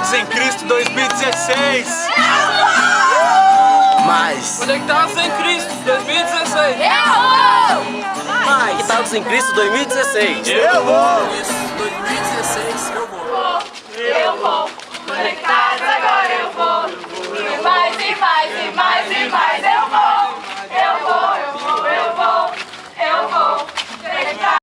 Conectados em Cristo 2016. Mais. Conectados em Cristo 2016. Mais. Conectados em Cristo 2016. Eu vou. Isso, 2016 eu vou. Eu vou.